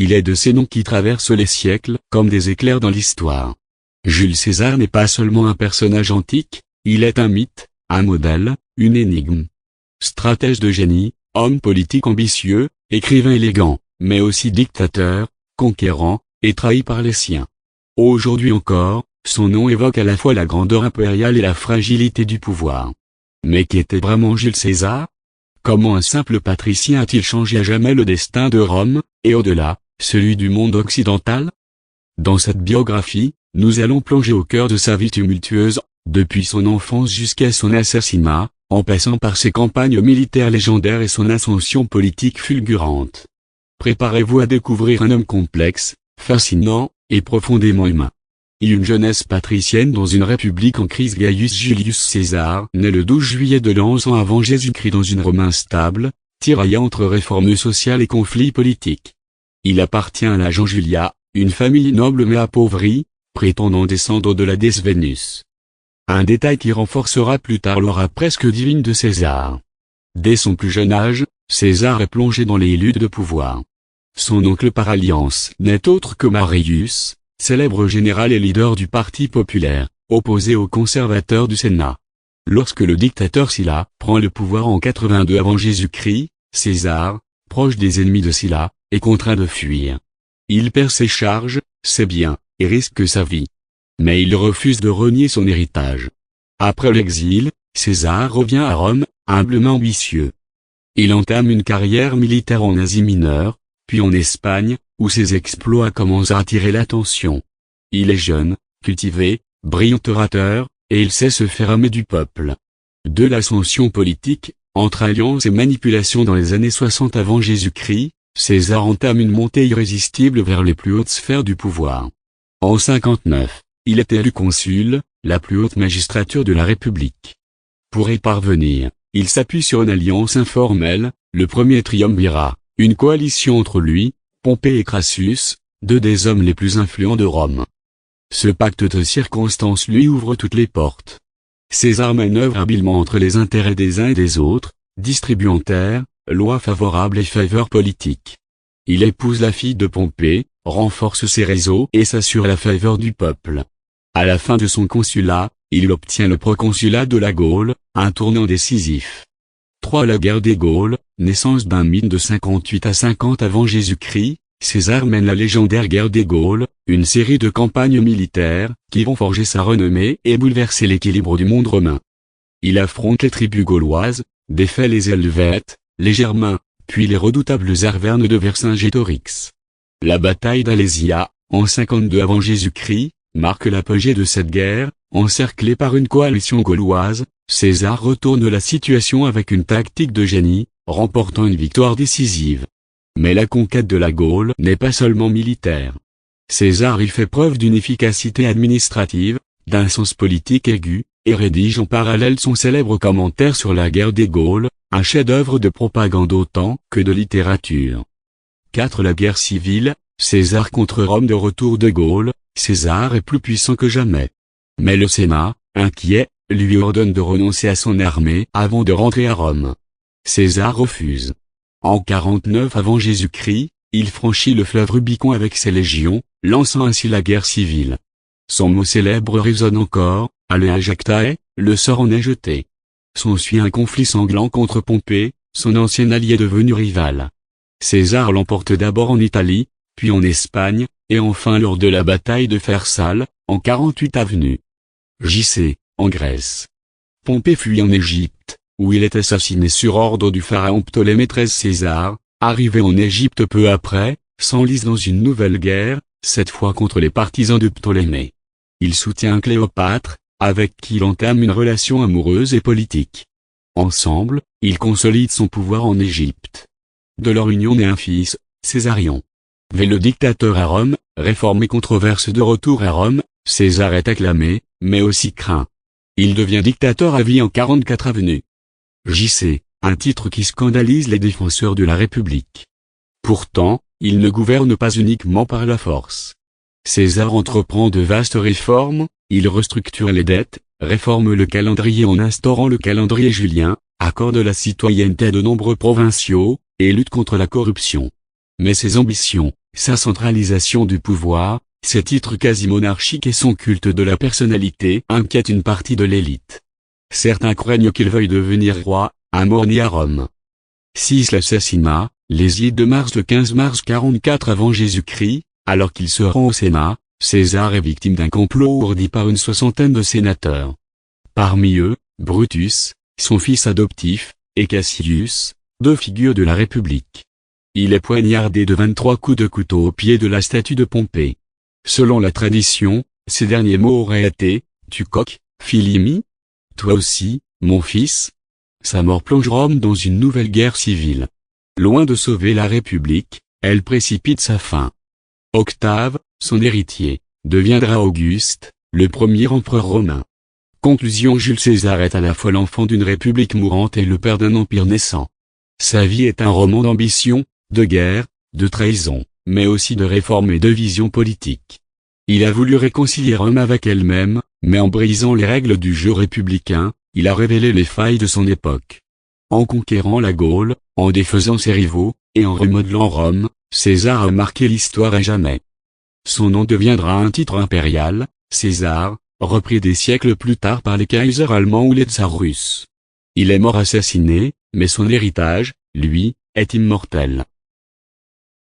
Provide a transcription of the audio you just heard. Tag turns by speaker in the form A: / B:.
A: il est de ces noms qui traversent les siècles comme des éclairs dans l'histoire. Jules César n'est pas seulement un personnage antique, il est un mythe, un modèle, une énigme. Stratège de génie, homme politique ambitieux, écrivain élégant, mais aussi dictateur, conquérant, et trahi par les siens. Aujourd'hui encore, son nom évoque à la fois la grandeur impériale et la fragilité du pouvoir. Mais qui était vraiment Jules César? Comment un simple patricien a-t-il changé à jamais le destin de Rome, et au-delà, celui du monde occidental? Dans cette biographie, nous allons plonger au cœur de sa vie tumultueuse, depuis son enfance jusqu'à son assassinat, en passant par ses campagnes militaires légendaires et son ascension politique fulgurante. Préparez-vous à découvrir un homme complexe, fascinant, et profondément humain. Une jeunesse patricienne dans une république en crise. Gaius Julius César naît le 12 juillet de l'an 100 avant Jésus-Christ dans une Rome instable, tiraillée entre réformes sociales et conflits politiques. Il appartient à la gens Julia, une famille noble mais appauvrie, prétendant descendre de la déesse Vénus. Un détail qui renforcera plus tard l'aura presque divine de César. Dès son plus jeune âge, César est plongé dans les luttes de pouvoir. Son oncle par alliance n'est autre que Marius, célèbre général et leader du Parti populaire, opposé aux conservateurs du Sénat. Lorsque le dictateur Sylla prend le pouvoir en 82 avant Jésus-Christ, César, proche des ennemis de Sylla, est contraint de fuir. Il perd ses charges, ses biens, et risque sa vie. Mais il refuse de renier son héritage. Après l'exil, César revient à Rome, humblement ambitieux. Il entame une carrière militaire en Asie mineure, puis en Espagne, où ses exploits commencent à attirer l'attention. Il est jeune, cultivé, brillant orateur, et il sait se faire aimer du peuple. De l'ascension politique, entre alliances et manipulations dans les années 60 avant Jésus-Christ, César entame une montée irrésistible vers les plus hautes sphères du pouvoir. En 59, il est élu consul, la plus haute magistrature de la République. Pour y parvenir, il s'appuie sur une alliance informelle, le premier triumvirat, une coalition entre lui, Pompée et Crassus, deux des hommes les plus influents de Rome. Ce pacte de circonstances lui ouvre toutes les portes. César manœuvre habilement entre les intérêts des uns et des autres, distribuant terres, lois favorables et faveurs politiques. Il épouse la fille de Pompée, renforce ses réseaux et s'assure la faveur du peuple. À la fin de son consulat, il obtient le proconsulat de la Gaule, un tournant décisif. 3. La guerre des Gaules, naissance d'un mythe de 58 à 50 avant Jésus-Christ, César mène la légendaire guerre des Gaules, une série de campagnes militaires, qui vont forger sa renommée et bouleverser l'équilibre du monde romain. Il affronte les tribus gauloises, défait les Helvètes, les Germains, puis les redoutables Arvernes de Vercingétorix. La bataille d'Alésia, en 52 avant Jésus-Christ, marque l'apogée de cette guerre. Encerclé par une coalition gauloise, César retourne la situation avec une tactique de génie, remportant une victoire décisive. Mais la conquête de la Gaule n'est pas seulement militaire. César y fait preuve d'une efficacité administrative, d'un sens politique aigu, et rédige en parallèle son célèbre commentaire sur la guerre des Gaules, un chef-d'œuvre de propagande autant que de littérature. 4. La guerre civile, César contre Rome. De retour de Gaule, César est plus puissant que jamais. Mais le Sénat, inquiet, lui ordonne de renoncer à son armée avant de rentrer à Rome. César refuse. En 49 avant Jésus-Christ, il franchit le fleuve Rubicon avec ses légions, lançant ainsi la guerre civile. Son mot célèbre résonne encore, Alea Jactae, le sort en est jeté. S'ensuit un conflit sanglant contre Pompée, son ancien allié devenu rival. César l'emporte d'abord en Italie, puis en Espagne, et enfin lors de la bataille de Pharsale, en 48 avenue. J.C., en Grèce. Pompée fuit en Égypte, où il est assassiné sur ordre du pharaon Ptolémée XIII. César, arrivé en Égypte peu après, s'enlise dans une nouvelle guerre, cette fois contre les partisans de Ptolémée. Il soutient Cléopâtre, avec qui il entame une relation amoureuse et politique. Ensemble, ils consolident son pouvoir en Égypte. De leur union naît un fils, Césarion. Le dictateur à Rome, réformé controverse. De retour à Rome, César est acclamé, mais aussi craint. Il devient dictateur à vie en 44 avenue. J.C., un titre qui scandalise les défenseurs de la République. Pourtant, il ne gouverne pas uniquement par la force. César entreprend de vastes réformes, il restructure les dettes, réforme le calendrier en instaurant le calendrier julien, accorde la citoyenneté à de nombreux provinciaux, et lutte contre la corruption. Mais ses ambitions, Sa centralisation du pouvoir, ses titres quasi monarchiques et son culte de la personnalité inquiètent une partie de l'élite. Certains craignent qu'il veuille devenir roi, à Morny à Rome. S'il l'assassinat, les idées de mars le 15 mars 44 avant Jésus-Christ, alors qu'il se rend au Sénat, César est victime d'un complot ourdi par une soixantaine de sénateurs. Parmi eux, Brutus, son fils adoptif, et Cassius, deux figures de la République. Il est poignardé de 23 coups de couteau au pied de la statue de Pompée. Selon la tradition, ses derniers mots auraient été « Tu coq, Philimi ? Toi aussi, mon fils ?» Sa mort plonge Rome dans une nouvelle guerre civile. Loin de sauver la République, elle précipite sa fin. Octave, son héritier, deviendra Auguste, le premier empereur romain. Conclusion: Jules César est à la fois l'enfant d'une république mourante et le père d'un empire naissant. Sa vie est un roman d'ambition, de guerre, de trahison, mais aussi de réforme et de vision politique. Il a voulu réconcilier Rome avec elle-même, mais en brisant les règles du jeu républicain, il a révélé les failles de son époque. En conquérant la Gaule, en défaisant ses rivaux, et en remodelant Rome, César a marqué l'histoire à jamais. Son nom deviendra un titre impérial, César, repris des siècles plus tard par les Kaisers allemands ou les tsars russes. Il est mort assassiné, mais son héritage, lui, est immortel.